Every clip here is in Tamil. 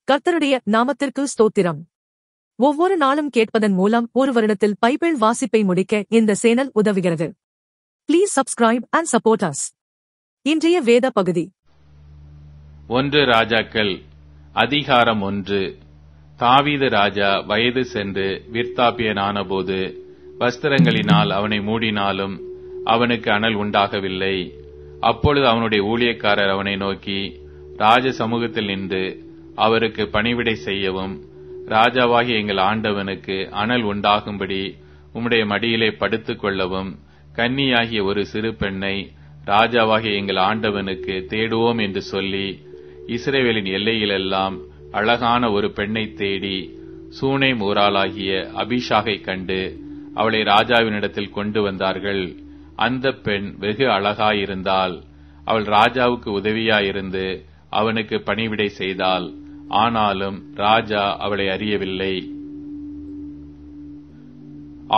கர்த்தருடைய நாமத்திற்கு ஸ்தோத்திரம். ஒவ்வொரு நாளும் கேட்பதன் மூலம் ஒரு வருடத்தில் பைபிள் வாசிப்பை முடிக்க இந்த சேனல் உதவுகிறது. Please subscribe and support us. இன்றைய வேத பகுதி 1 ராஜாக்கள் அதிகாரம் 1. தாவீது ராஜா வயது சென்று விர்த்தாபியனானபோது வஸ்திரங்களினால் அவனை மூடினாலும் அவனுக்கு அனல் உண்டாகவில்லை. அப்பொழுது அவனுடைய ஊழியக்காரர் அவனை நோக்கி, ராஜ சமூகத்தில் நின்று அவருக்கு பணிவிடை செய்யவும், ராஜாவாகிய எங்கள் ஆண்டவனுக்கு அனல் உண்டாகும்படி உம்முடைய மடியிலே படுத்துக் கொள்ளவும் கன்னியாகிய ஒரு சிறு பெண்ணை ராஜாவாகிய எங்கள் ஆண்டவனுக்கு தேடுவோம் என்று சொல்லி, இஸ்ரவேலின் எல்லையிலெல்லாம் அழகான ஒரு பெண்ணை தேடி சூனேம் ஊராளாகிய அபிஷாகை கண்டு அவளை ராஜாவினிடத்தில் கொண்டு வந்தார்கள். அந்த பெண் வெகு அழகாயிருந்தாள். அவள் ராஜாவுக்கு உதவியாயிருந்து அவனுக்கு பணிவிடை செய்தாள். ஆனாலும் ராஜா அவளை அறியவில்லை.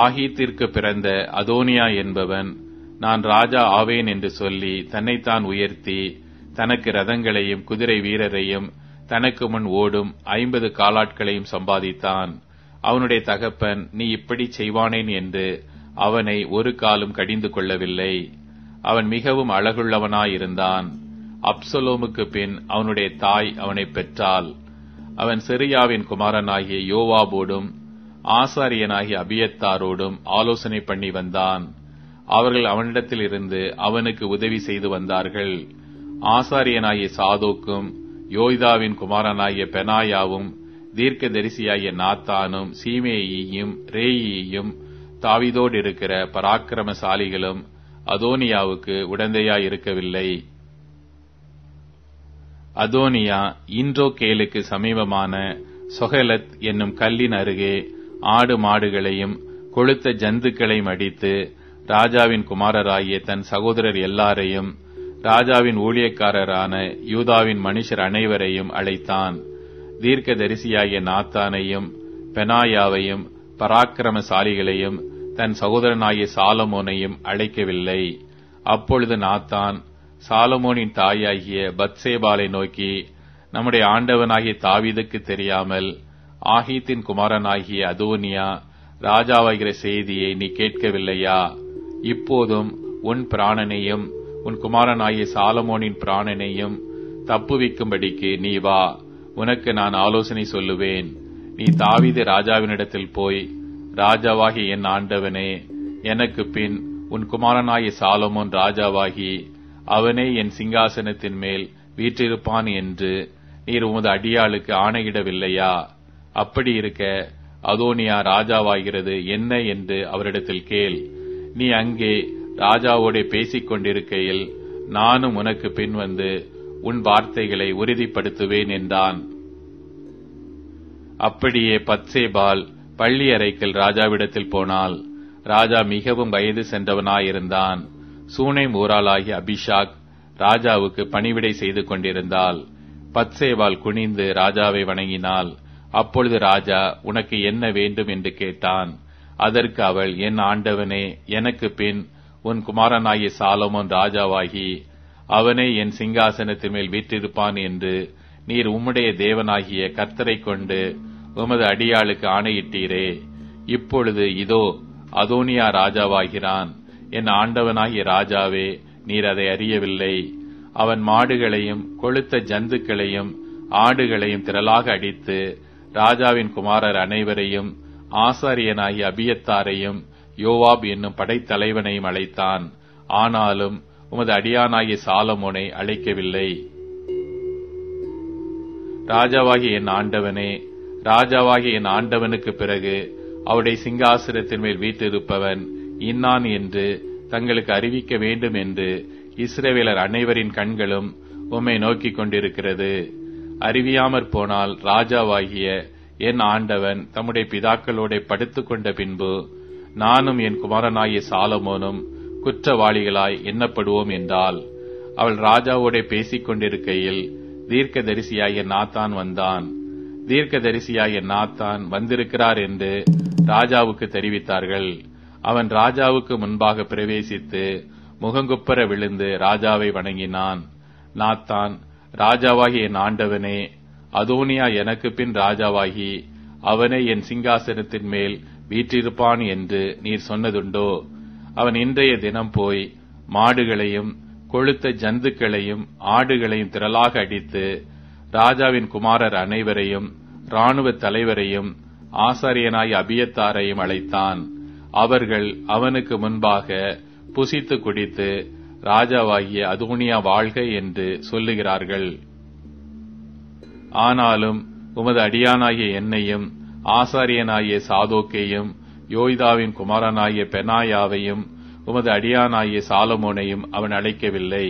ஆகீத்திற்கு பிறந்த அதோனியா என்பவன், நான் ராஜா ஆவேன் என்று சொல்லி தன்னைத்தான் உயர்த்தி தனக்கு ரதங்களையும் குதிரை வீரரையும் தனக்கு முன் ஓடும் 50 காலாட்களையும் சம்பாதித்தான். அவனுடைய தகப்பன், நீ இப்படி செய்வானேன் என்று அவனை ஒரு காலும் கடிந்து கொள்ளவில்லை. அவன் மிகவும் அழகுள்ளவனாயிருந்தான். அப்சலோமுக்கு பின் அவனுடைய தாய் அவனை பெற்றாள். அவன் செரியாவின் குமாரனாகிய யோவாபோடும் ஆசாரியனாகிய அபியத்தாரோடும் ஆலோசனை பண்ணி வந்தான். அவர்கள் அவனிடத்தில் இருந்து அவனுக்கு உதவி செய்து வந்தார்கள். ஆசாரியனாகிய சாதோக்கும் யோய்தாவின் குமாரனாகிய பெனாயாவும் தீர்க்கதரிசியாகிய நாத்தானும் சீமேயியும் ரேயியும் தாவீதோடு இருக்கிற பராக்கிரமசாலிகளும் அதோனியாவுக்கு உடந்தையாயிருக்கவில்லை. அதோனியா இன்றோகேலுக்கு சமீபமான சொகலத் என்னும் கல்லின் அருகே ஆடு மாடுகளையும் கொழுத்த ஜந்துக்களையும் அடித்து ராஜாவின் குமாரராகிய தன் சகோதரர் எல்லாரையும் ராஜாவின் ஊழியக்காரரான யூதாவின் மனுஷர் அனைவரையும் அழைத்தான். தீர்க்கதரிசியாகிய நாத்தானையும் பெனாயாவையும் பராக்கிரமசாலிகளையும் தன் சகோதரனாகிய சாலமோனையும் அழைக்கவில்லை. அப்பொழுது நாத்தான் சாலமோனின் தாயாகிய பத்சேபாலை நோக்கி, நம்முடைய ஆண்டவனாகிய தாவீதுக்கு தெரியாமல் ஆகீத்தின் குமாரனாகிய அதோனியா ராஜாவாகிற செய்தியை நீ கேட்கவில்லையா? இப்போதும் உன் பிராணனையும் உன் குமாரனாகிய சாலமோனின் பிராணனையும் தப்புவிக்கும்படிக்கு நீ வா, உனக்கு நான் ஆலோசனை சொல்லுவேன். நீ தாவீது ராஜாவினிடத்தில் போய், ராஜாவாகிய என் ஆண்டவனே, எனக்கு பின் உன் குமாரனாகிய சாலமோன் ராஜாவாகி அவனே என் சிங்காசனத்தின் மேல் வீற்றிருப்பான் என்று நீர் உமது அடியாளுக்கு ஆணையிடவில்லையா? அப்படி இருக்க அதோனியா ராஜாவாகிறது என்ன என்று அவரிடத்தில் கேள். நீ அங்கே ராஜாவோட பேசிக் கொண்டிருக்கையில் நானும் உனக்கு பின் வந்து உன் வார்த்தைகளை உறுதிப்படுத்துவேன் என்றான். அப்படியே பத்சேபால் பள்ளி அறைக்கில் ராஜாவிடத்தில் போனாள். ராஜா மிகவும் வயது சென்றவனாயிருந்தான். சூனேம் ஊராளாகிய அபிஷாக் ராஜாவுக்கு பணிவிடை செய்து கொண்டிருந்தாள். பத்சேபால் குனிந்து ராஜாவை வணங்கினாள். அப்பொழுது ராஜா, உனக்கு என்ன வேண்டும் என்று கேட்டான். அதற்கு அவள், என் ஆண்டவனே, எனக்கு பின் உன் குமாரனாகிய சாலமோன் ராஜாவாகி அவனே என் சிங்காசனத்தின் மேல் வீற்றிருப்பான் என்று நீர் உம்முடைய தேவனாகிய கர்த்தரை கொண்டு உமது அடியாளுக்கு ஆணையிட்டீரே. இப்பொழுது இதோ அதோனியா ராஜாவாகிறான். என் ஆண்டவனாகிய ராஜாவே, நீர் அதை அறியவில்லை. அவன் மாடுகளையும் கொழுத்த ஜந்துக்களையும் ஆடுகளையும் திரளாக அடித்து ராஜாவின் குமாரர் அனைவரையும் ஆசாரியனாகிய அபியத்தாரையும் யோவாப் என்னும் படைத்தலைவனையும் அழைத்தான். ஆனாலும் உமது அடியானாகிய சாலமோனை அழைக்கவில்லை. ராஜாவாகிய என் ஆண்டவனே, ராஜாவாகிய என் ஆண்டவனுக்கு பிறகு அவருடைய சிங்காசனத்தின் மேல் வீற்றிருப்பவன் இன்னான் என்று தங்களுக்கு அறிவிக்க வேண்டும் என்று இஸ்ரவேலர் அனைவரின் கண்களும் உம்மை நோக்கிக் கொண்டிருக்கிறது. அறிவியாமற் போனால் ராஜாவாகிய என் ஆண்டவன் தம்முடைய பிதாக்களோட படுத்துக் கொண்ட பின்பு நானும் என் குமாரனாகிய சாலமோனும் குற்றவாளிகளாய் எண்ணப்படுவோம் என்றால், அவள் ராஜாவோட பேசிக் கொண்டிருக்கையில் தீர்க்கதரிசியாகிய நாத்தான் வந்தான். தீர்க்கதரிசியாகிய நாத்தான் வந்திருக்கிறார் என்று ராஜாவுக்கு தெரிவித்தார்கள். அவன் ராஜாவுக்கு முன்பாக பிரவேசித்து முகங்குப்புற விழுந்து ராஜாவை வணங்கினான். நாத்தான், ராஜாவாகிய என் ஆண்டவனே, அதோனியா எனக்கு பின் ராஜாவாகி அவனே என் சிங்காசனத்தின் மேல் வீற்றிருப்பான் என்று நீர் சொன்னதுண்டோ? அவன் இன்றைய தினம் போய் மாடுகளையும் கொழுத்த ஜந்துக்களையும் ஆடுகளையும் திரளாக அடித்து ராஜாவின் குமாரர் அனைவரையும் இராணுவ தலைவரையும் ஆசாரியனாய் அபியத்தாரையும் அழைத்தான். அவர்கள் அவனுக்கு முன்பாக புசித்து குடித்து ராஜாவாகிய அதோனியா வாழ்க என்று சொல்லுகிறார்கள். ஆனாலும் உமது அடியானாகிய என்னையும் ஆசாரியனாகிய சாதோக்கையும் யோய்தாவின் குமாரனாகிய பெனாயாவையும் உமது அடியானாகிய சாலமோனையும் அவன் அழைக்கவில்லை.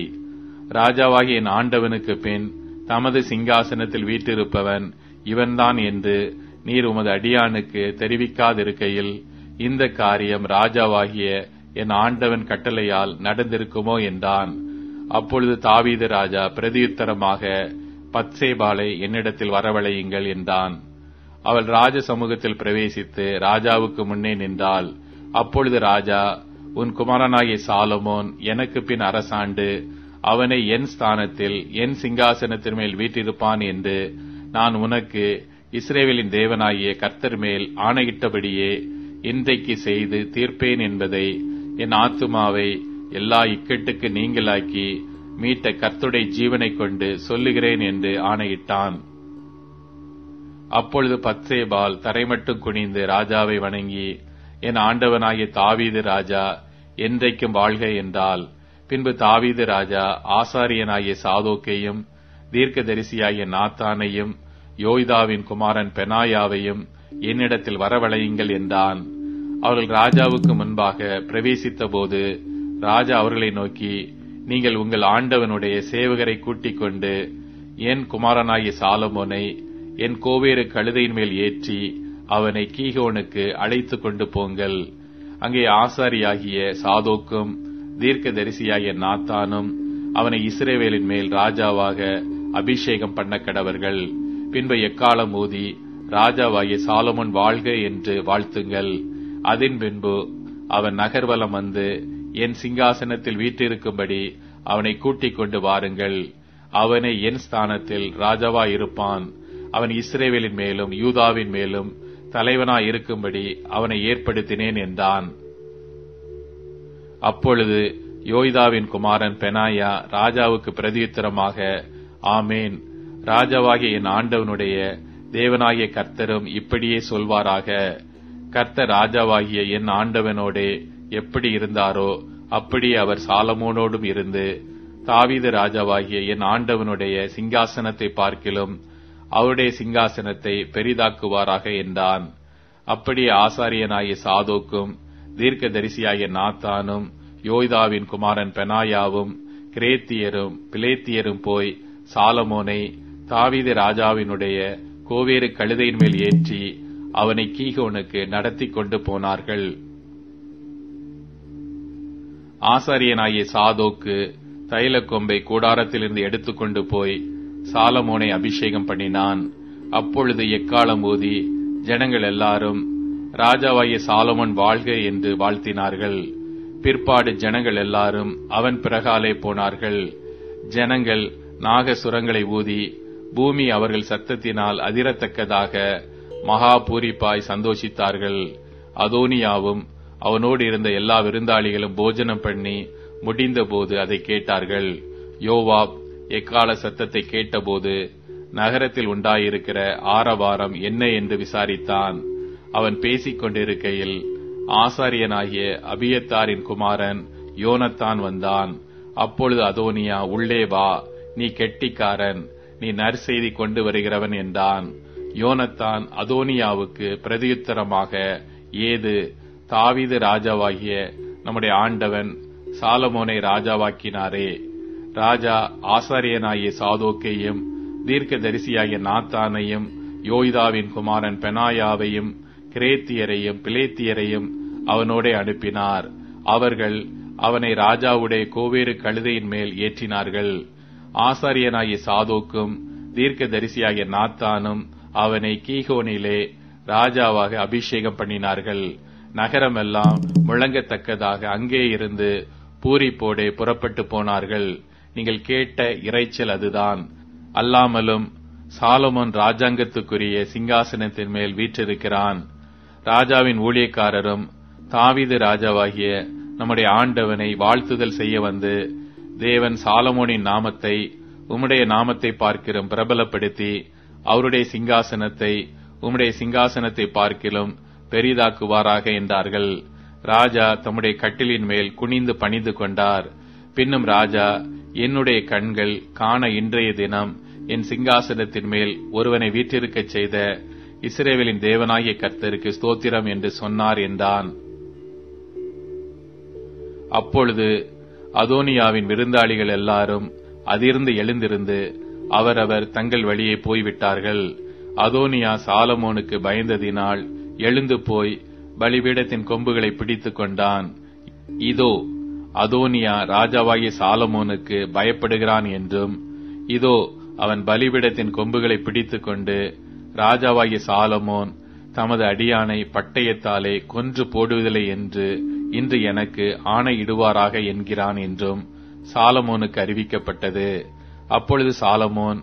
ராஜாவாகிய என் ஆண்டவனுக்கு பின் தமது சிங்காசனத்தில் வீற்றிருப்பவன் இவன்தான் என்று நீர் உமது அடியானுக்கு தெரிவிக்காதிருக்கையில் இந்த காரியம் ராஜாவாகிய என் ஆண்டவன் கட்டளையால் நடந்திருக்குமோ என்றான். அப்பொழுது தாவீது ராஜா பிரதியுத்தரமாக, பத்சேபாளை என்னிடத்தில் வரவழையுங்கள் என்றான். அவள் ராஜ சமூகத்தில் பிரவேசித்து ராஜாவுக்கு முன்னே நின்றாள். அப்பொழுது ராஜா, உன் குமாரனாகிய சாலமோன் எனக்கு பின் அரசாண்டு அவனை என் ஸ்தானத்தில் என் சிங்காசனத்தின் மேல் வீற்றிருப்பான் என்று நான் உனக்கு இஸ்ரவேலின் தேவனாகிய கர்த்தர் மேல் ஆணையிட்டபடியே இன்றைக்கு செய்து தீர்ப்பேன் என்பதை என் ஆத்துமாவை எல்லா இக்கட்டுக்கு நீங்களாக்கி மீட்ட கர்த்தருடைய ஜீவனை கொண்டு சொல்லுகிறேன் என்று ஆணையிட்டான். அப்பொழுது பத்சேபாள் தரைமட்டும் குனிந்து ராஜாவை வணங்கி, என் ஆண்டவனாகிய தாவீது ராஜா என்றைக்கும் வாழ்க என்றால். பின்பு தாவீது ராஜா ஆசாரியனாகிய சாதோக்கையும் தீர்க்கதரிசியாகிய நாத்தானையும் யோய்தாவின் குமாரன் பெனாயாவையும் என்னிடத்தில் வரவழையுங்கள் என்றான். அவர்கள் ராஜாவுக்கு முன்பாக பிரவேசித்த போது ராஜா அவர்களை நோக்கி, நீங்கள் உங்கள் ஆண்டவனுடைய சேவகரை கூட்டிக் கொண்டு என் குமாரனாகிய சாலமோனை என் கோவேறு கழுதையின் மேல் ஏற்றி அவனை கீகோனுக்கு அழைத்து கொண்டு போங்கள். அங்கே ஆசாரியாகிய சாதோக்கும் தீர்க்கதரிசியாகிய நாத்தானும் அவனை இஸ்ரவேலின் மேல் ராஜாவாக அபிஷேகம் பண்ண கடவர்கள். பின்பு எக்காலம் ஊதி ராஜாவாகிய சாலமோன் வாழ்க என்று வாழ்த்துங்கள். அதன் பின்பு அவன் நகர்வலம் வந்து என் சிங்காசனத்தில் வீற்றிருக்கும்படி அவனை கூட்டிக் கொண்டு வாருங்கள். அவனை என் ஸ்தானத்தில் ராஜாவாயிருப்பான். அவன் இஸ்ரவேலின் மேலும் யூதாவின் மேலும் தலைவனாய் இருக்கும்படி அவனை ஏற்படுத்தினேன் என்றான். அப்பொழுது யோய்தாவின் குமாரன் பெனாயா ராஜாவுக்கு பிரதியுத்தரமாக, ஆமேன், ராஜாவாகிய என் ஆண்டவனுடைய தேவனாகிய கர்த்தரும் இப்படியே சொல்வாராக. கர்த்தர் ராஜாவாகிய என் ஆண்டவனோடே எப்படி இருந்தாரோ அப்படியே அவர் சாலமோனோடும் இருந்து தாவீது ராஜாவாகிய என் ஆண்டவனுடைய சிங்காசனத்தை பார்க்கிலும் அவருடைய சிங்காசனத்தை பெரிதாக்குவாராக என்றான். அப்படியே ஆசாரியனாகிய சாதோக்கும் தீர்க்கதரிசியாகிய நாத்தானும் யோய்தாவின் குமாரன் பெனாயாவும் கிரேத்தியரும் பிலேத்தியரும் போய் சாலமோனை தாவீது ராஜாவினுடைய கோவேறு கழுதையின் மேல் ஏற்றி அவனை கீகோனுக்கு நடத்தி கொண்டு போனார்கள். ஆசாரியனாகிய சாதோக்கு தைல கொம்பை கூடாரத்திலிருந்து எடுத்துக்கொண்டு போய் சாலமோனை அபிஷேகம் பண்ணினான். அப்பொழுது எக்காலம் ஊதி ஜனங்கள் எல்லாரும் ராஜாவாகிய சாலமோன் வாழ்க என்று வாழ்த்தினார்கள். பிற்பாடு ஜனங்கள் எல்லாரும் அவன் பிறகாலே போனார்கள். ஜனங்கள் நாகசுரங்களை ஊதி பூமி அவர்கள் சத்தத்தினால் அதிரத்தக்கதாக மகா பூரிப்பாய் சந்தோஷித்தார்கள். அதோனியாவும் அவனோடு இருந்த எல்லா விருந்தாளிகளும் போஜனம் பண்ணி முடிந்த போது அதை கேட்டார்கள். யோவாப் எக்கால சத்தத்தை கேட்டபோது நகரத்தில் உண்டாயிருக்கிற ஆரவாரம் என்ன என்று விசாரித்தான். அவன் பேசிக் கொண்டிருக்கையில் ஆசாரியனாகிய அபியத்தாரின் குமாரன் யோனத்தான் வந்தான். அப்பொழுது அதோனியா, உள்ளே வா, நீ கெட்டிக்காரன், நீ நற்செய்தி கொண்டு வருகிறவன் என்றான். யோனத்தான் அதோனியாவுக்கு பிரதியுத்தரமாக, ஏது, தாவீது ராஜாவாகிய நம்முடைய ஆண்டவன் சாலமோனை ராஜாவாக்கினாரே. ராஜா ஆசாரியனாகிய சாதோக்கையும் தீர்க்கதரிசியாகிய நாத்தானையும் யோய்தாவின் குமாரன் பெனாயாவையும் கிரேத்தியரையும் பிலேத்தியரையும் அவனோடே அனுப்பினார். அவர்கள் அவனை ராஜாவுடைய கோவேறு கழுதையின் மேல் ஏற்றினார்கள். ஆசாரியனாகிய சாதோக்கும் தீர்க்கதரிசியாகிய நாத்தானும் அவனை கீகோனிலே ராஜாவாக அபிஷேகம் பண்ணினார்கள். நகரமெல்லாம் முழங்கத்தக்கதாக அங்கே இருந்து பூரிப்போடே புறப்பட்டு போனார்கள். நீங்கள் கேட்ட இறைச்சல் அதுதான். அல்லாமலும் சாலமோன் ராஜாங்கத்துக்குரிய சிங்காசனத்தின் மேல் வீற்றிருக்கிறான். ராஜாவின் ஊழியக்காரரும் தாவீது ராஜாவாகிய நம்முடைய ஆண்டவனை வாழ்த்துதல் செய்ய வந்து, தேவன் சாலமோனின் நாமத்தை உம்முடைய நாமத்தை பார்க்கிலும் பிரபலப்படுத்தி அவருடைய சிங்காசனத்தை உம்முடைய சிங்காசனத்தை பார்க்கிலும் பெரிதாக்குவாராக என்றார்கள். ராஜா தம்முடைய கட்டிலின் மேல் குனிந்து பணிந்து கொண்டார். பின்னும் ராஜா, என்னுடைய கண்கள் காண இன்றைய தினம் என் சிங்காசனத்தின் மேல் ஒருவனை வீற்றிருக்கச் செய்த இஸ்ரவேலின் தேவனாகிய கர்த்தருக்கு ஸ்தோத்திரம் என்று சொன்னார் என்றான். அப்பொழுது அதோனியாவின் விருந்தாளிகள் எல்லாரும் அதிர்ந்து எழுந்திருந்து அவரவர் தங்கள் வழியே போய்விட்டார்கள். அதோனியா சாலமோனுக்கு பயந்ததினால் எழுந்து போய் பலிபீடத்தின் கொம்புகளை பிடித்துக் கொண்டான். இதோ, அதோனியா ராஜாவாகிய சாலமோனுக்கு பயப்படுகிறான் என்றும், இதோ அவன் பலிபீடத்தின் கொம்புகளை பிடித்துக் கொண்டு ராஜாவாகிய சாலமோன் தமது அடியானை பட்டயத்தாலே கொன்று போடுவதில்லை என்று இன்று எனக்கு ஆணையிடுவாராக என்கிறான் என்றும் சாலமோனுக்கு அறிவிக்கப்பட்டது. அப்பொழுது சாலமோன்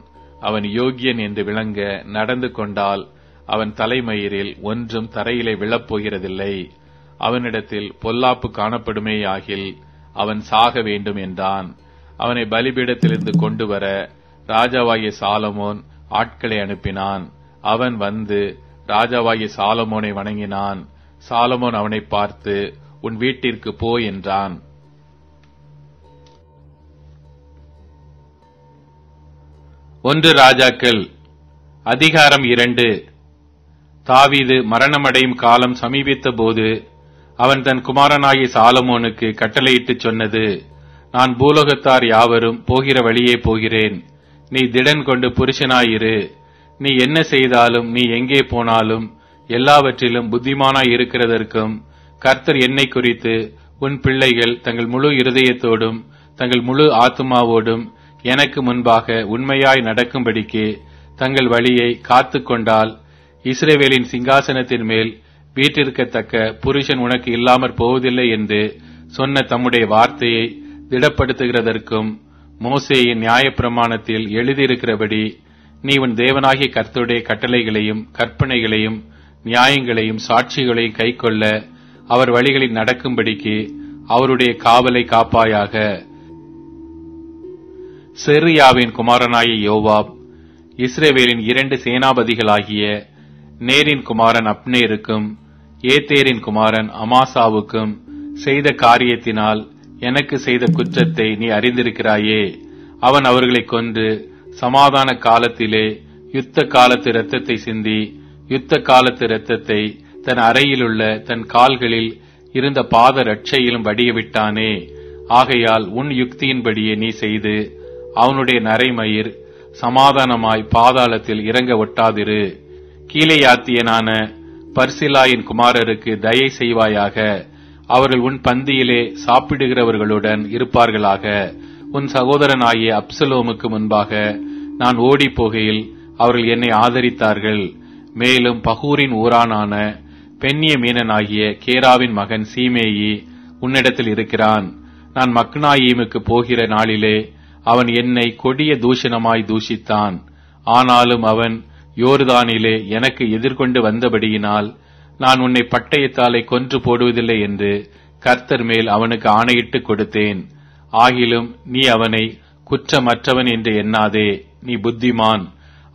அவன் யோகியன் என்று விளங்க நடந்து கொண்டால் அவன் தலைமயிரில் ஒன்றும் தரையிலே விழப்போகிறதில்லை. அவனிடத்தில் பொல்லாப்பு காணப்படுமேயாகில் அவன் சாக வேண்டும் என்றான். அவனை பலிபீடத்திலிருந்து கொண்டு வர ராஜாவாகிய சாலமோன் ஆட்களை அனுப்பினான். அவன் வந்து ராஜாவாகிய சாலமோனை வணங்கினான். சாலமோன் அவனை பார்த்து, உன் வீட்டிற்கு போ என்றான். ஒன்று ராஜாக்கள் அதிகாரம் 2. தாவீது மரணமடையும் காலம் சமீபித்த போது அவன் தன் குமாரனாகிய சாலமோனுக்கு கட்டளையிட்டுச் சொன்னது, நான் பூலோகத்தார் யாவரும் போகிற வழியே போகிறேன். நீ திடன் கொண்டு புருஷனாயிரு. நீ என்ன செய்தாலும் நீ எங்கே போனாலும் எல்லாவற்றிலும் புத்திமானாய் இருக்கிறதற்கும் கர்த்தர் என்னை குறித்து உன் பிள்ளைகள் தங்கள் முழு இருதயத்தோடும் தங்கள் முழு ஆத்துமாவோடும் எனக்கு முன்பாக உண்மையாய் நடக்கும்படிக்கு தங்கள் வழியை காத்துக் கொண்டால் இஸ்ரவேலின் சிங்காசனத்தின் மேல் வீற்றிருக்கத்தக்க புருஷன் உனக்கு இல்லாமற் போவதில்லை என்று சொன்ன தம்முடைய வார்த்தையை திடப்படுத்துகிறதற்கும் மோசேயின் நியாயப்பிரமாணத்தில் எழுதியிருக்கிறபடி நீ உன் தேவனாகிய கர்த்தருடைய கட்டளைகளையும் கற்பனைகளையும் நியாயங்களையும் சாட்சிகளையும் கைக்கொள்ள அவர் வழிகளில் நடக்கும்படிக்கு அவருடைய காவலை காப்பாயாக. செருயாவின் குமாரனாகிய யோவாப் இஸ்ரவேலின் 2 சேனாபதிகளாகிய நேரின் குமாரன் அப்னேருக்கும் ஏத்தேரின் குமாரன் அமாசாவுக்கும் செய்த காரியத்தினால் எனக்கு செய்த குற்றத்தை நீ அறிந்திருக்கிறாயே. அவன் அவர்களை கொன்று சமாதான காலத்திலே யுத்த காலத்து இரத்தத்தை சிந்தி யுத்த காலத்து இரத்தத்தை தன் அறையிலுள்ள தன் கால்களில் இருந்த பாத ரட்சையிலும் வடியவிட்டானே. ஆகையால் உன் யுக்தியின்படியே நீ செய்து அவனுடைய நரைமயிர் சமாதானமாய் பாதாளத்தில் இறங்க ஒட்டாதிரு. கீலேயாத்தியனான பர்சிலாயின் குமாரருக்கு தயை செய்வாயாக. அவர்கள் உன் பந்தியிலே சாப்பிடுகிறவர்களுடன் இருப்பார்களாக. உன் சகோதரனாகிய அப்சலோமுக்கு முன்பாக நான் ஓடி போகையில் அவர்கள் என்னை ஆதரித்தார்கள். மேலும் பகூரின் ஊரானான பென்யமீனனாகிய கேராவின் மகன் சீமேயி உன்னிடத்தில் இருக்கிறான். நான் மக்னாயீமுக்கு போகிற நாளிலே அவன் என்னை கொடிய தூஷணமாய் தூஷித்தான். ஆனாலும் அவன் யோர்தானிலே எனக்கு எதிர்கொண்டு வந்தபடியினால் நான் உன்னை பட்டயத்தாலே கொன்று போடுவதில்லை என்று கர்த்தர் மேல் அவனுக்கு ஆணையிட்டு கொடுத்தேன். ஆகிலும் நீ அவனை குற்றமற்றவன் என்று எண்ணாதே, நீ புத்திமான்.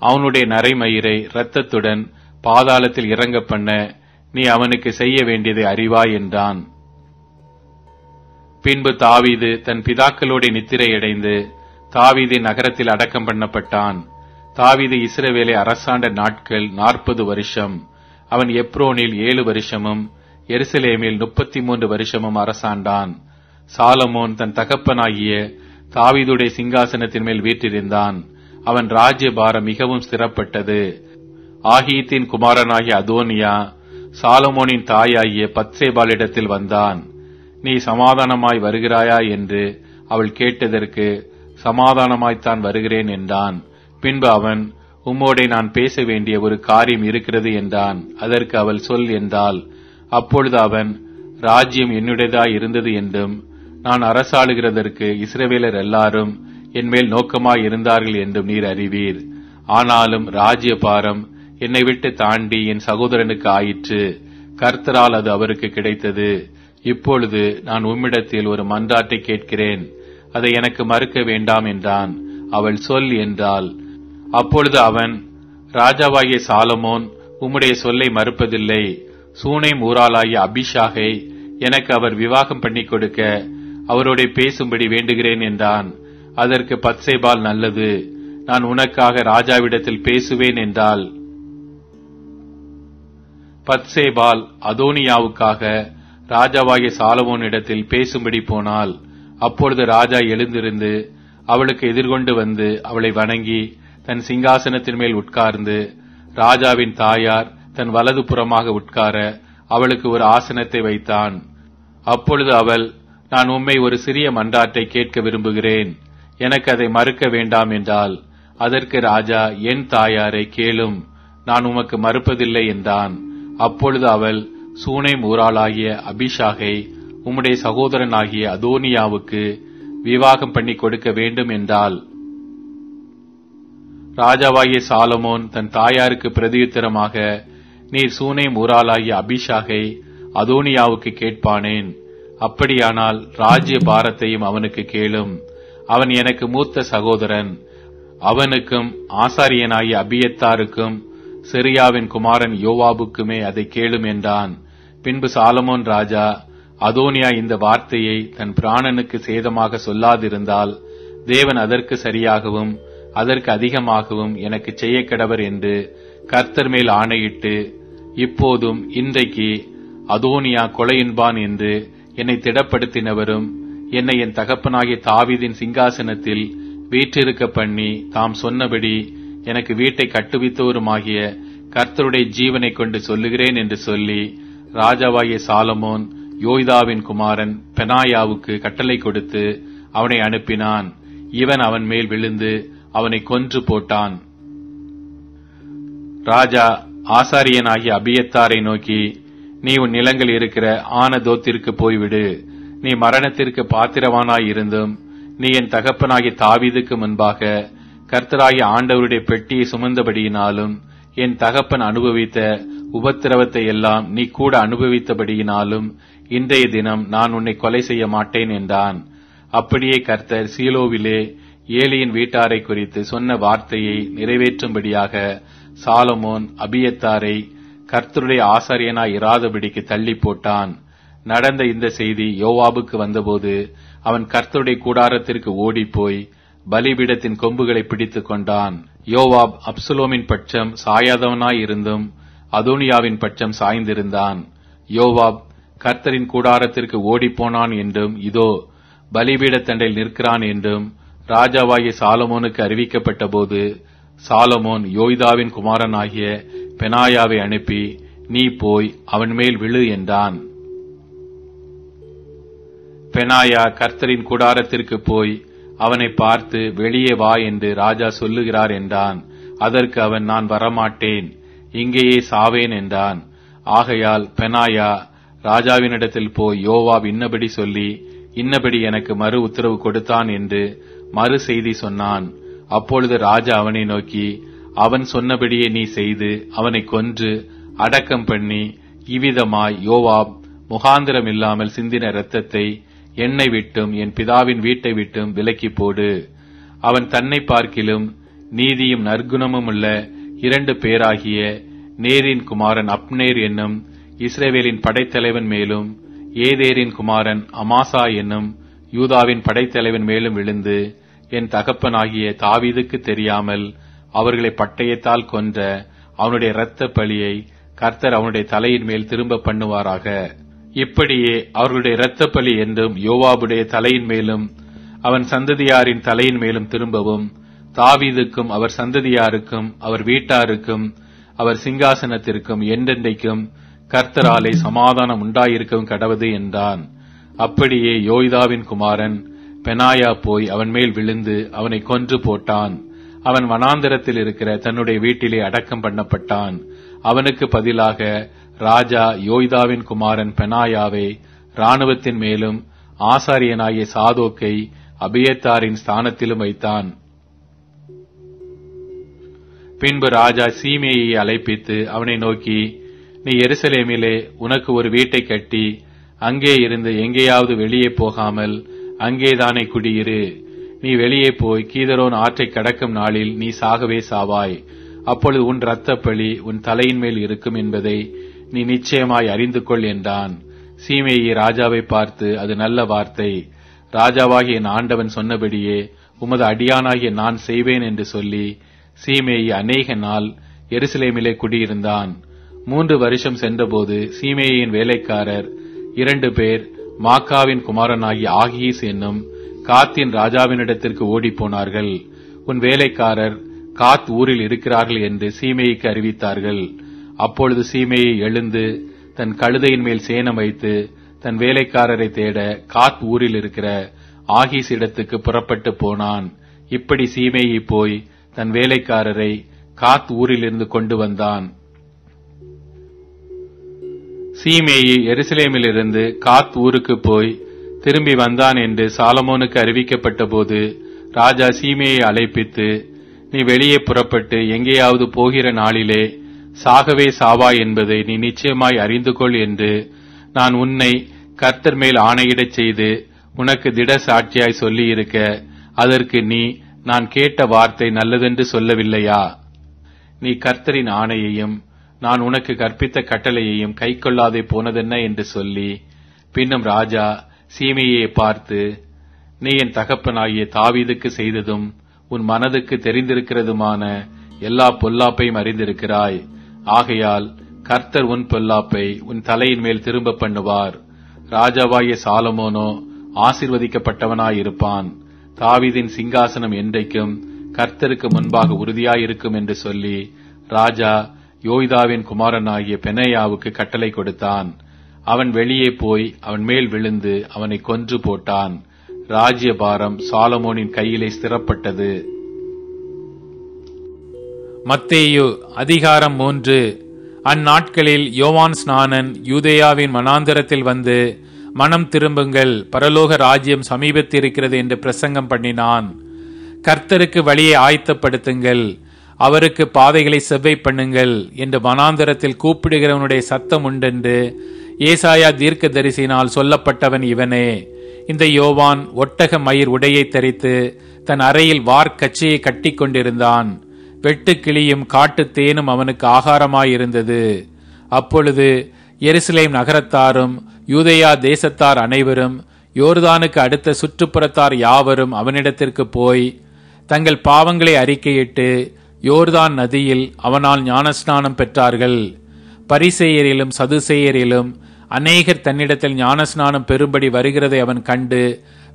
அவனுடைய நரைமயிரை இரத்தத்துடன் பாதாளத்தில் இறங்க பண்ண நீ அவனுக்கு செய்ய வேண்டியதை அறிவாய் என்றான். பின்பு தாவீது தன் பிதாக்களோடு நித்திரையடைந்து தாவீதின் நகரத்தில் அடக்கம் பண்ணப்பட்டான். தாவீது இஸ்ரவேலை அரசாண்ட நாட்கள் 40 வருஷம். அவன் எப்ரோனில் 7 வருஷமும் எருசலேமில் 33 வருஷமும் அரசாண்டான். சாலமோன் தன் தகப்பனாகிய தாவீதுடைய சிங்காசனத்தின் மேல் வீற்றிருந்தான். அவன் ராஜ்யபாரம் மிகவும் ஸ்திரப்பட்டது. ஆகீத்தின் குமாரனாகிய அதோனியா சாலமோனின் தாயாகிய பத்சேபாளிடத்தில் வந்தான். நீ சமாதானமாய் வருகிறாயா என்று அவள் கேட்டதற்கு சமாதானமாய்த்தான் வருகிறேன் என்றான். பின்பு அவன், உம்மோடே நான் பேச வேண்டிய ஒரு காரியம் இருக்கிறது என்றான். அதற்கு அவள் சொல் என்றாள். அப்பொழுது அவன், ராஜ்யம் என்னுடையதாய் இருந்தது என்றும் நான் அரசாளுகிறதற்கு இஸ்ரவேலர் எல்லாரும் என்மேல் நோக்கமாய் இருந்தார்கள் என்றும் நீர் அறிவீர். ஆனாலும் ராஜ்ய பாரம் என்னை விட்டு தாண்டி என் சகோதரனுக்கு ஆயிற்று. கர்த்தரால் அது அவருக்கு கிடைத்தது. இப்பொழுது நான் உம்மிடத்தில் ஒரு மன்றாட்டை கேட்கிறேன், அதை எனக்கு மறுக்க வேண்டாம் என்றான். அவள் சொல் என்றாள். அப்பொழுது அவன், ராஜாவாகிய சாலமோன் உம்முடைய சொல்லை மறுப்பதில்லை. சூனேம் ஊராளாகிய அபிஷாகை எனக்கு அவர் விவாகம் பண்ணி கொடுக்க அவரோட பேசும்படி வேண்டுகிறேன் என்றான். அதற்கு பத்சேபாள், நல்லது, நான் உனக்காக ராஜாவிடத்தில் பேசுவேன் என்றாள். பத்சேபாள் அதோனியாவுக்காக ராஜாவாகிய சாலமோனிடத்தில் பேசும்படி போனாள். அப்பொழுது ராஜா எழுந்திருந்து அவளுக்கு எதிர்கொண்டு வந்து அவளை வணங்கி தன் சிங்காசனத்தின் மேல் உட்கார்ந்து, ராஜாவின் தாயார் தன் வலது புறமாக உட்கார அவளுக்கு ஒரு ஆசனத்தை வைத்தான். அப்பொழுது அவள், நான் உம்மை ஒரு சிறிய மன்றாட்டை கேட்க விரும்புகிறேன், எனக்கு அதை மறுக்க வேண்டாம் என்றாள். அதற்கு ராஜா, என் தாயாரை கேளும், நான் உமக்கு மறுப்பதில்லை என்றான். அப்பொழுது அவள், சூனேம் ஊராளாகிய அபிஷாகை உம்முடைய சகோதரனாகிய அதோனியாவுக்கு விவாகம் பண்ணி கொடுக்க வேண்டும் என்றாள். ராஜாவாகிய சாலமோன் தன் தாயாருக்கு பிரதியுத்தரமாக, நீர் சூனேம் ஊராளாகிய அபிஷாகை அதோனியாவுக்கு கேட்பானேன்? அப்படியானால் ராஜ்ய பாரத்தையும் அவனுக்கு கேளும். அவன் எனக்கு மூத்த சகோதரன். அவனுக்கும் ஆசாரியனாகிய அபியத்தாருக்கும் செரியாவின் குமாரன் யோவாபுக்குமே அதை கேளும் என்றான். பின்பு சாலமோன் ராஜா, அதோனியா இந்த வார்த்தையை தன் பிராணனுக்கு சேதமாக சொல்லாதிருந்தால் தேவன் அதற்கு சரியாகவும் அதற்கு அதிகமாகவும் எனக்கு செய்ய கடவர் என்று கர்த்தர் மேல் ஆணையிட்டு, இப்போதும் இன்றைக்கு அதோனியா கொலையின்பான் என்று என்னை திடப்படுத்தினவரும் என்னை என் தகப்பனாகிய தாவீதின் சிங்காசனத்தில் வீற்றிருக்க பண்ணி தாம் சொன்னபடி எனக்கு வீட்டை கட்டுவித்தவருமாகிய கர்த்தருடைய ஜீவனை கொண்டு சொல்லுகிறேன் என்று சொல்லி, ராஜாவாகிய சாலமோன் யோய்தாவின் குமாரன் பெனாயாவுக்கு கட்டளை கொடுத்து அவனை அனுப்பினான். இவன் அவன் மேல் விழுந்து அவனை கொன்று போட்டான். ராஜா ஆசாரியனாகிய அபியத்தாரை நோக்கி, நீ உன் நிலங்கள் இருக்கிற ஆனதோத்திற்கு போய்விடு. நீ மரணத்திற்கு பாத்திரவானாயிருந்தும் நீ என் தகப்பனாகிய தாவீதுக்கு முன்பாக கர்த்தராகிய ஆண்டவருடைய பெட்டியை சுமந்தபடியினாலும் என் தகப்பன் அனுபவித்த உபத்திரவத்தை எல்லாம் நீ கூட அனுபவித்தபடியினாலும் இன்றைய தினம் நான் உன்னை கொலை செய்ய மாட்டேன் என்றான். அப்படியே கர்த்தர் சீலோவிலே ஏலியின் வீட்டாரை குறித்து சொன்ன வார்த்தையை நிறைவேற்றும்படியாக சாலமோன் அபியத்தாரை கர்த்தருடைய ஆசாரியனாய் இராதபடிக்கு தள்ளி போட்டான். நடந்த இந்த செய்தி யோவாபுக்கு வந்தபோது அவன் கர்த்தருடைய கூடாரத்திற்கு ஓடிப்போய் பலிபீடத்தின் கொம்புகளை பிடித்துக் கொண்டான். யோவாப் அப்சலோமின் பட்சம் சாயாதவனாய் இருந்தும் அதோனியாவின் பட்சம் சாய்ந்திருந்தான். யோவாப் கர்த்தரின் கூடாரத்திற்கு ஓடிப்போனான் என்றும் இதோ பலிபீடத்தண்டையில் நிற்கிறான் என்றும் ராஜாவாகிய சாலமோனுக்கு அறிவிக்கப்பட்ட போது சாலமோன் யோய்தாவின் குமாரனாகிய பெனாயாவை அனுப்பி, நீ போய் அவன் மேல் விழு என்றான். பெனாயா கர்த்தரின் கூடாரத்திற்கு போய் அவனை பார்த்து, வெளியே வா என்று ராஜா சொல்லுகிறார் என்றான். அதற்கு அவன், நான் வரமாட்டேன், இங்கேயே சாவேன் என்றான். ஆகையால் பெனாயா ராஜாவினிடத்தில் போய் யோவாப் இன்னபடி சொல்லி இன்னபடி எனக்கு மறு உத்தரவு கொடுத்தான் என்று மறு செய்தி சொன்னான். அப்பொழுது ராஜா அவனை நோக்கி, அவன் சொன்னபடியே நீ செய்து அவனை கொன்று அடக்கம் பண்ணி இவ்விதமாய் யோவாப் முகாந்திரம் இல்லாமல் சிந்தின இரத்தத்தை என்னை விட்டும் என் பிதாவின் வீட்டை விட்டும் விலக்கி போடு. அவன் தன்னை பார்க்கிலும் நீதியும் நற்குணமும் உள்ள 2 பேராகிய நேரின் குமாரன் அப்னேர் என்னும் இஸ்ரவேலின் படைத்தலைவன் மேலும் ஏதேரின் குமாரன் அமாசா என்னும் யூதாவின் படைத்தலைவன் மேலும் விழுந்து என் தகப்பனாகிய தாவீதுக்கு தெரியாமல் அவர்களை பட்டயத்தால் கொன்ற அவனுடைய இரத்த பழியை கர்த்தர் அவனுடைய தலையின் மேல் திரும்ப பண்ணுவாராக. இப்படியே அவர்களுடைய இரத்த பழி என்றும் யோவாபுடைய தலையின் மேலும் அவன் சந்ததியாரின் தலையின் மேலும் திரும்பவும் தாவீதுக்கும் அவர் சந்ததியாருக்கும் அவர் வீட்டாருக்கும் அவர் சிங்காசனத்திற்கும் என்றென்றைக்கும் கர்த்தராலே சமாதானம் உண்டாயிருக்கவும் கடவது என்றான். அப்படியே யோய்தாவின் குமாரன் பெனாயா போய் அவன் மேல் விழுந்து அவனை கொன்று போட்டான். அவன் வனாந்தரத்தில் இருக்கிற தன்னுடைய வீட்டிலே அடக்கம் பண்ணப்பட்டான். அவனுக்கு பதிலாக ராஜா யோய்தாவின் குமாரன் பெனாயாவை இராணுவத்தின் மேலும் ஆசாரியனாகிய சாதோக்கை அபியத்தாரின் ஸ்தானத்திலும் வைத்தான். பின்பு ராஜா சீமேயை அழைப்பித்து அவனை நோக்கி, நீ எருசலேமிலே உனக்கு ஒரு வீட்டை கட்டி அங்கே இருந்து எங்கேயாவது வெளியே போகாமல் அங்கேதானே குடியிரு. நீ வெளியே போய் கீதரோன் ஆற்றை கடக்கும் நாளில் நீ சாகவே சாவாய். அப்பொழுது உன் இரத்தப்பழி உன் தலையின் மேல் இருக்கும் என்பதை நீ நிச்சயமாய் அறிந்து கொள் என்றான். சீமேயி ராஜாவை பார்த்து, அது நல்ல வார்த்தை, ராஜாவாகிய என் ஆண்டவன் சொன்னபடியே உமது அடியானாகிய நான் செய்வேன் என்று சொல்லி சீமேயி அநேக நாள் எருசலேமிலே குடியிருந்தான். 3 வருஷம் சென்றபோது சீமேயின் வேலைக்காரர் 2 பேர் மாக்காவின் குமாரனாகிய ஆகீஸ் என்னும் காத்தின் ராஜாவினிடத்திற்கு ஓடிப்போனார்கள். உன் வேலைக்காரர் காத் ஊரில் இருக்கிறார்கள் என்று சீமேயிக்கு அறிவித்தார்கள். அப்பொழுது சீமேயி எழுந்து தன் கழுதையின் மேல் சேணம் வைத்து தன் வேலைக்காரரை தேட காத் ஊரில் இருக்கிற ஆகீஸ் இடத்துக்கு புறப்பட்டு போனான். இப்படி சீமேயி போய் தன் வேலைக்காரரை காத் ஊரிலிருந்து கொண்டு வந்தான். சீமேயி எருசலேமிலிருந்து காத் ஊருக்கு போய் திரும்பி வந்தான் என்று சாலமோனுக்கு அறிவிக்கப்பட்ட போது ராஜா சீமேயை அழைப்பித்து, நீ வெளியே புறப்பட்டு எங்கேயாவது போகிற நாளிலே சாகவே சாவா என்பதை நீ நிச்சயமாய் அறிந்து கொள் என்று நான் உன்னை கர்த்தர் மேல் ஆணையிடச் செய்து உனக்கு திட சாட்சியாய் சொல்லியிருக்க, அதற்கு நீ நான் கேட்ட வார்த்தை நல்லதென்று சொல்லவில்லையா? நீ கர்த்தரின் ஆணையையும் நான் உனக்கு கற்பித்த கட்டளையையும் கைக்கொள்ளாதே போனதென்ன என்று சொல்லி, பின்னும் ராஜா சீமேயை பார்த்து, நீ என் தகப்பனாகிய தாவீதுக்கு செய்ததும் உன் மனதுக்கு தெரிந்திருக்கிறதுமான எல்லா பொல்லாப்பையும் அறிந்திருக்கிறாய். ஆகையால் கர்த்தர் உன் பொல்லாப்பை உன் தலையின் மேல் திரும்ப பண்ணுவார். ராஜாவாகிய சாலமோனோ ஆசீர்வதிக்கப்பட்டவனாயிருப்பான். தாவீதின் சிங்காசனம் என்றைக்கும் கர்த்தருக்கு முன்பாக உறுதியாயிருக்கும் என்று சொல்லி ராஜா யோய்தாவின் குமாரனாகிய பெனாயாவுக்கு கட்டளை கொடுத்தான். அவன் வெளியே போய் அவன் மேல் விழுந்து அவனை கொன்று போட்டான். ராஜ்யபாரம் சாலமோனின் கையிலே ஸ்திரப்பட்டது. மத்தேயு அதிகாரம் 3. அந்நாட்களில் யோவான் ஸ்நானன் யூதேயாவின் வனாந்தரத்தில் வந்து, மனம் திரும்புங்கள், பரலோக ராஜ்யம் சமீபத்திருக்கிறது என்று பிரசங்கம் பண்ணினான். கர்த்தருக்கு வழியை ஆயத்தப்படுத்துங்கள், அவருக்கு பாதைகளை செவ்வை பண்ணுங்கள் என்று வனாந்தரத்தில் கூப்பிடுகிறவனுடைய சத்தம் உண்டென்று ஏசாயா தீர்க்கதரிசியினால் சொல்லப்பட்டவன் இவனே. இந்த யோவான் ஒட்டக மயிர் உடையை தரித்து தன் அறையில் வார்க்கச்சையை கட்டி கொண்டிருந்தான். வெட்டுக்கிளியும் காட்டு தேனும் அவனுக்கு ஆகாரமாயிருந்தது. அப்பொழுது எருசலேம் நகரத்தாரும் யூதேயா தேசத்தார் அனைவரும் யோர்தானுக்கு அடுத்த சுற்றுப்புறத்தார் யாவரும் அவனிடத்திற்கு போய் தங்கள் பாவங்களை அறிக்கையிட்டு யோர்தான் நதியில் அவனால் ஞானஸ்நானம் பெற்றார்கள். பரிசேயரிலும் சதுசேயரிலும் அநேகர் தன்னிடத்தில் ஞானஸ்நானம் பெறும்படி வருகிறதை அவன் கண்டு,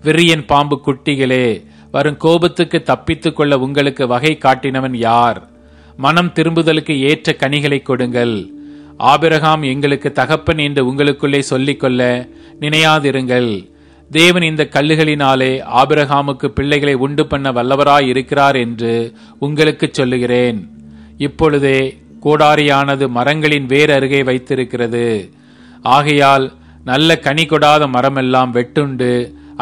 விரியன் பாம்பு குட்டிகளே, வரும் கோபத்துக்கு தப்பித்துக் கொள்ள உங்களுக்கு வகை காட்டினவன் யார்? மனம் திரும்புதலுக்கு ஏற்ற கனிகளை கொடுங்கள். ஆபிரகாம் எங்களுக்கு தகப்பன் என்று உங்களுக்குள்ளே சொல்லிக்கொள்ள நினையாதிருங்கள். தேவன் இந்த கல்லுகளினாலே ஆபிரகாமுக்கு பிள்ளைகளை உண்டு பண்ண வல்லவராய் இருக்கிறார் என்று உங்களுக்கு சொல்லுகிறேன். இப்பொழுதே கோடாரியானது மரங்களின் வேர் அருகே வைத்திருக்கிறது. ஆகையால் நல்ல கனி கொடாத மரமெல்லாம் வெட்டுண்டு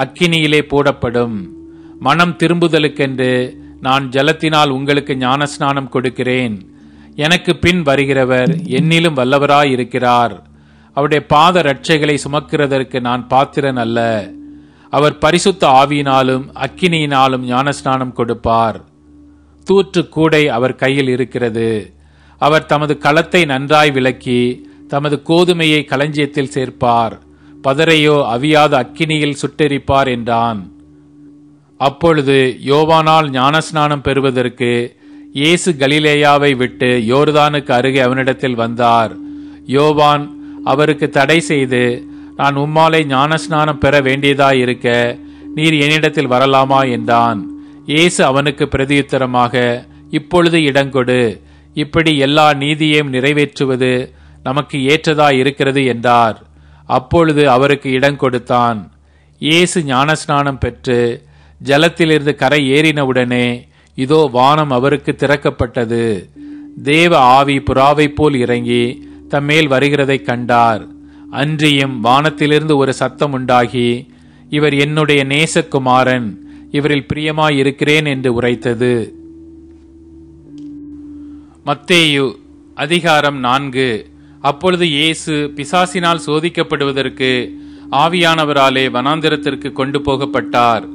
அக்கினியிலே போடப்படும். மனம் திரும்புதலுக்கென்று நான் ஜலத்தினால் உங்களுக்கு ஞானஸ்நானம் கொடுக்கிறேன். எனக்கு பின் வருகிறவர் என்னிலும் வல்லவராயிருக்கிறார். அவருடைய பாத ரட்சைகளை சுமக்கிறதற்கு நான் பாத்திரன் அல்ல. அவர் பரிசுத்த ஆவியினாலும் அக்கினியினாலும் ஞானஸ்நானம் கொடுப்பார். தூற்று கூடை அவர் கையில் இருக்கிறது. அவர் தமது களத்தை நன்றாய் விலக்கி தமது கோதுமையை களஞ்சியத்தில் சேர்ப்பார், பதரையோ அவியாத அக்கினியில் சுட்டெரிப்பார் என்றான். அப்பொழுது யோவானால் ஞானஸ்நானம் பெறுவதற்கு இயேசு கலிலேயாவை விட்டு யோர்தானுக்கு அருகே அவனிடத்தில் வந்தார். யோவான் அவருக்கு தடை செய்து, நான் உம்மாலை ஞானஸ்நானம் பெற வேண்டியதாயிருக்க நீர் என்னிடத்தில் வரலாமா என்றான். இயேசு அவனுக்கு பிரதியுத்தரமாக, இப்பொழுது இடங்கொடு, இப்படி எல்லா நீதியையும் நிறைவேற்றுவது நமக்கு ஏற்றதாயிருக்கிறது என்றார். அப்பொழுது அவருக்கு இடம் கொடுத்தான். இயேசு ஞானஸ்நானம் பெற்று ஜலத்திலிருந்து கரை ஏறினவுடனே இதோ வானம் அவருக்கு திறக்கப்பட்டது. தேவ ஆவி புறாவை போல் இறங்கி தம்மேல் வருகிறதை கண்டார். அன்றியும் வானத்திலிருந்து ஒரு சத்தம் உண்டாகி, இவர் என்னுடைய நேசகுமாரன், இவரில் பிரியமாயிருக்கிறேன் என்று உரைத்தது. மத்தேயு அதிகாரம் 4. அப்பொழுது இயேசு பிசாசினால் சோதிக்கப்படுவதற்கு ஆவியானவராலே வனாந்திரத்திற்கு கொண்டு போகப்பட்டார்.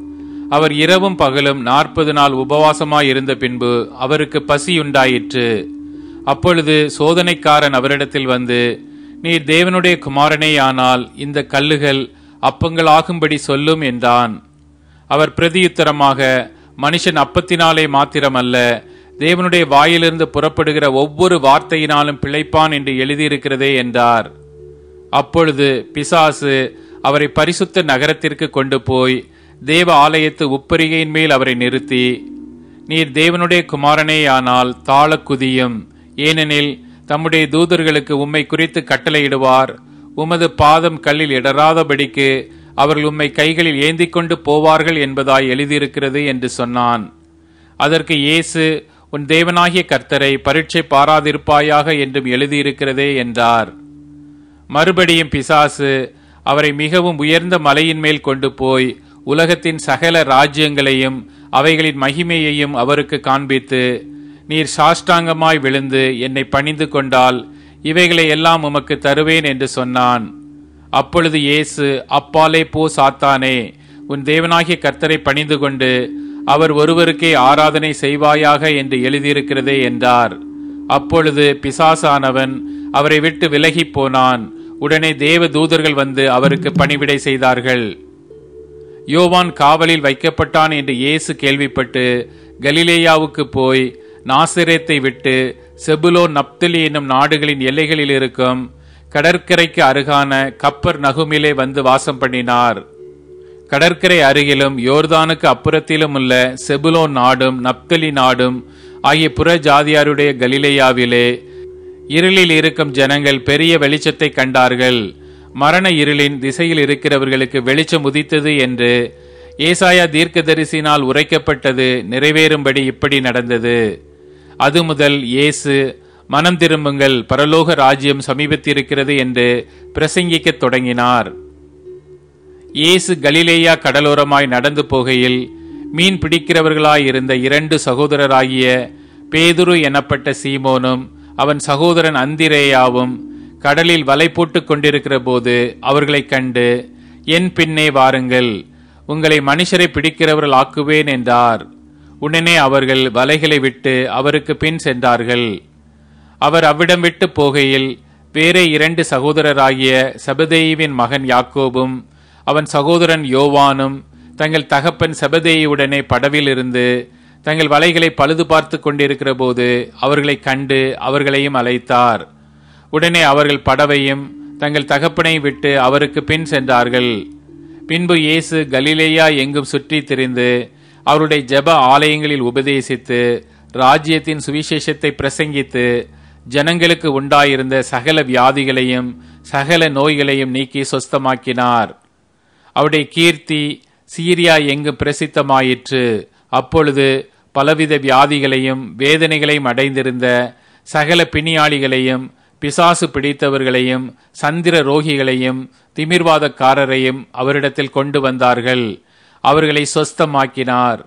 அவர் இரவும் பகலும் 40 நாள் உபவாசமாயிருந்த பின்பு அவருக்கு பசியுண்டாயிற்று. அப்பொழுது சோதனைக்காரன் அவரிடத்தில் வந்து, நீர் தேவனுடைய குமாரனேயானால் இந்த கல்லுகள் அப்பங்களாகும்படி சொல்லும் என்றான். அவர் பிரதியுத்தரமாக, மனுஷன் அப்பத்தினாலே மாத்திரமல்ல, தேவனுடைய வாயிலிருந்து புறப்படுகிற ஒவ்வொரு வார்த்தையினாலும் பிழைப்பான் என்று எழுதியிருக்கிறதே என்றார். அப்பொழுது பிசாசு அவரை பரிசுத்த நகரத்திற்கு கொண்டு போய் தேவ ஆலயத்து உப்பரிகையின் மேல் அவரை நிறுத்தி, நீர் தேவனுடைய குமாரனேயானால் தாழ குதியும், ஏனெனில் தம்முடைய தூதர்களுக்கு உம்மை குறித்து கட்டளையிடுவார், உமது பாதம் கல்லில் இடராதபடிக்கு அவர்கள் உம்மை கைகளில் ஏந்தி கொண்டு போவார்கள் என்பதாய் எழுதியிருக்கிறது என்று சொன்னான். அதற்கு இயேசு, உன் தேவனாகிய கர்த்தரை பரீட்சை பாராதிருப்பாயாக என்றும் எழுதியிருக்கிறதே என்றார். மறுபடியும் பிசாசு அவரை மிகவும் உயர்ந்த மலையின் மேல் கொண்டு போய் உலகத்தின் சகல ராஜ்யங்களையும் அவைகளின் மகிமையையும் அவருக்கு காண்பித்து, நீர் சாஷ்டாங்கமாய் விழுந்து என்னை பணிந்து கொண்டால் இவைகளை எல்லாம் உமக்கு தருவேன் என்று சொன்னான். அப்பொழுது இயேசு, அப்பாலே போ சாத்தானே, உன் தேவனாகிய கர்த்தரை பணிந்து கொண்டு அவர் ஒருவருக்கே ஆராதனை செய்வாயாக என்று எழுதியிருக்கிறதே என்றார். அப்பொழுது பிசாசானவன் அவரை விட்டு விலகி போனான். உடனே தேவ தூதர்கள் வந்து அவருக்கு பணிவிடை செய்தார்கள். யோவான் காவலில் வைக்கப்பட்டான் என்று இயேசு கேள்விப்பட்டு கலிலேயாவுக்கு போய் நாசரேத்தை விட்டு செபுலோன் நப்தலி என்னும் நாடுகளின் எல்லைகளில் இருக்கும் கடற்கரைக்கு அருகான கப்பர் நகுமிலே வந்து வாசம் பண்ணினார். கடற்கரை அருகிலும் யோர்தானுக்கு அப்புறத்திலும் உள்ள செபுலோன் நாடும் நப்தலி நாடும் ஆகிய புற ஜாதியாருடைய கலிலேயாவிலே இருளில் இருக்கும் ஜனங்கள் பெரிய வெளிச்சத்தை கண்டார்கள். மரண இருளின் திசையில் இருக்கிறவர்களுக்கு வெளிச்சம் உதித்தது என்று ஏசாயா தீர்க்கதரிசினால் உரைக்கப்பட்டது நிறைவேறும்படி இப்படி நடந்தது. அது முதல் இயேசு, மனம் திரும்புங்கள், பரலோக ராஜ்யம் சமீபத்திருக்கிறது என்று பிரசங்கிக்கத் தொடங்கினார். இயேசு கலிலேயா கடலோரமாய் நடந்து போகையில் மீன் பிடிக்கிறவர்களாயிருந்த 2 சகோதரராகிய பேதுரு எனப்பட்ட சீமோனும் அவன் சகோதரன் அந்திரேயாவும் கடலில் வலை போட்டுக் கொண்டிருக்கிற போது அவர்களை கண்டு, என் பின்னே வாருங்கள், உங்களை மனுஷரை பிடிக்கிறவர்கள் ஆக்குவேன் என்றார். உடனே அவர்கள் வலைகளை விட்டு அவருக்கு பின் சென்றார்கள். அவர் அவ்விடம் விட்டு போகையில் வேறே 2 சகோதரராகிய செபதேயுவின் மகன் யாக்கோபும் அவன் சகோதரன் யோவானும் தங்கள் தகப்பன் செபதேயுடனே படவில் இருந்து தங்கள் வலைகளை பழுது பார்த்து கொண்டிருக்கிற போது அவர்களை கண்டு அவர்களையும் அழைத்தார். உடனே அவர்கள் படவையும் தங்கள் தகப்பனை விட்டு அவருக்கு பின் சென்றார்கள். பின்பு இயேசு கலிலேயா எங்கும் சுற்றி திரிந்து அவருடைய ஜெப ஆலயங்களில் உபதேசித்து ராஜ்யத்தின் சுவிசேஷத்தை பிரசங்கித்து ஜனங்களுக்கு உண்டாயிருந்த சகல வியாதிகளையும் சகல நோய்களையும் நீக்கி சொஸ்தமாக்கினார். அவருடைய கீர்த்தி சீரியா எங்கும் பிரசித்தமாயிற்று. அப்பொழுது பலவித வியாதிகளையும் வேதனைகளையும் அடைந்திருந்த சகல பிணியாளிகளையும் பிசாசு பிடித்தவர்களையும் சந்திர ரோகிகளையும் திமிர்வாதக்காரரையும் அவரிடத்தில் கொண்டு வந்தார்கள். அவர்களை சொஸ்தமாக்கினார்.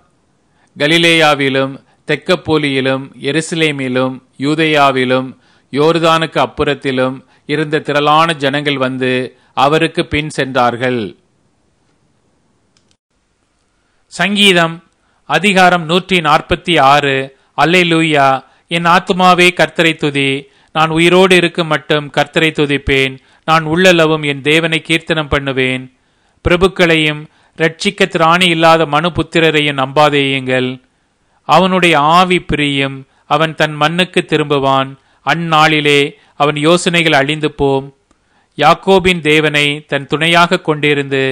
கலிலேயாவிலும் தெக்கப்போலியிலும் எருசலேமிலும் யூதேயாவிலும் யோர்தானுக்கு அப்புறத்திலும் இருந்த திரளான ஜனங்கள் வந்து அவருக்கு பின் சென்றார்கள். சங்கீதம் அதிகாரம் 146. அல்லேலூயா. என் ஆத்துமாவே கர்த்தரை துதி. நான் உயிரோடு இருக்கும் மட்டும் கர்த்தரை துதிப்பேன். நான் உள்ளளவும் என் தேவனை கீர்த்தனம் பண்ணுவேன். பிரபுக்களையும் இரட்சிக்க திராணி இல்லாத மனுபுத்திரரையும் நம்பாதேயுங்கள். அவனுடைய ஆவி பிரியும், அவன் தன் மண்ணுக்கு திரும்புவான். அந்நாளிலே அவன் யோசனைகள் அழிந்து போம். யாக்கோபின் தேவனை தன் துணையாக கொண்டிருந்து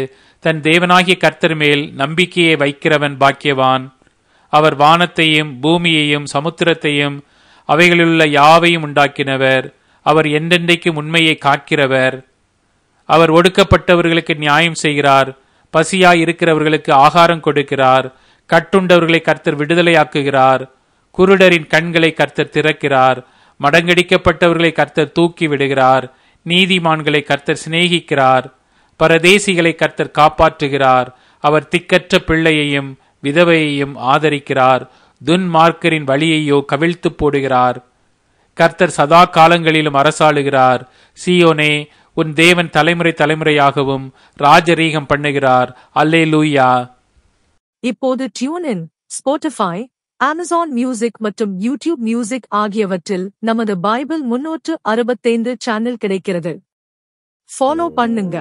தன் தேவனாகிய கர்த்தர் மேல் நம்பிக்கையை வைக்கிறவன் பாக்கியவான். அவர் வானத்தையும் பூமியையும் சமுத்திரத்தையும் அவைகளிலுள்ள யாவையும் உண்டாக்கினவர். அவர் என்றென்றைக்கும் உண்மையை காக்கிறவர். அவர் ஒடுக்கப்பட்டவர்களுக்கு நியாயம் செய்கிறார். பசியாய் இருக்கிறவர்களுக்கு ஆகாரம் கொடுக்கிறார். கட்டுண்டவர்களை கர்த்தர் விடுதலையாக்குகிறார். குருடரின் கண்களை கர்த்தர் திறக்கிறார். மடங்கடிக்கப்பட்டவர்களை கர்த்தர் தூக்கி விடுகிறார். நீதிமான்களை கர்த்தர் சிநேகிக்கிறார். பரதேசிகளை கர்த்தர் காப்பாற்றுகிறார். அவர் திக்கற்ற பிள்ளையையும் விதவையையும் ஆதரிக்கிறார். துன்மார்க்கரின் வழியையோ கவிழ்த்து போடுகிறார். கர்த்தர் சதா காலங்களிலும் அரசாளுகிறார். சீயோனே, உன் தேவன் தலைமுறை தலைமுறையாகவும் ராஜரீகம் பண்ணுகிறார். அல்லேலூயா. இப்போது tune in, Spotify, Amazon music மற்றும் யூடியூப் மியூசிக் ஆகியவற்றில் நமது பைபிள் 365 சேனல் கிடைக்கிறது. ஃபாலோ பண்ணுங்க.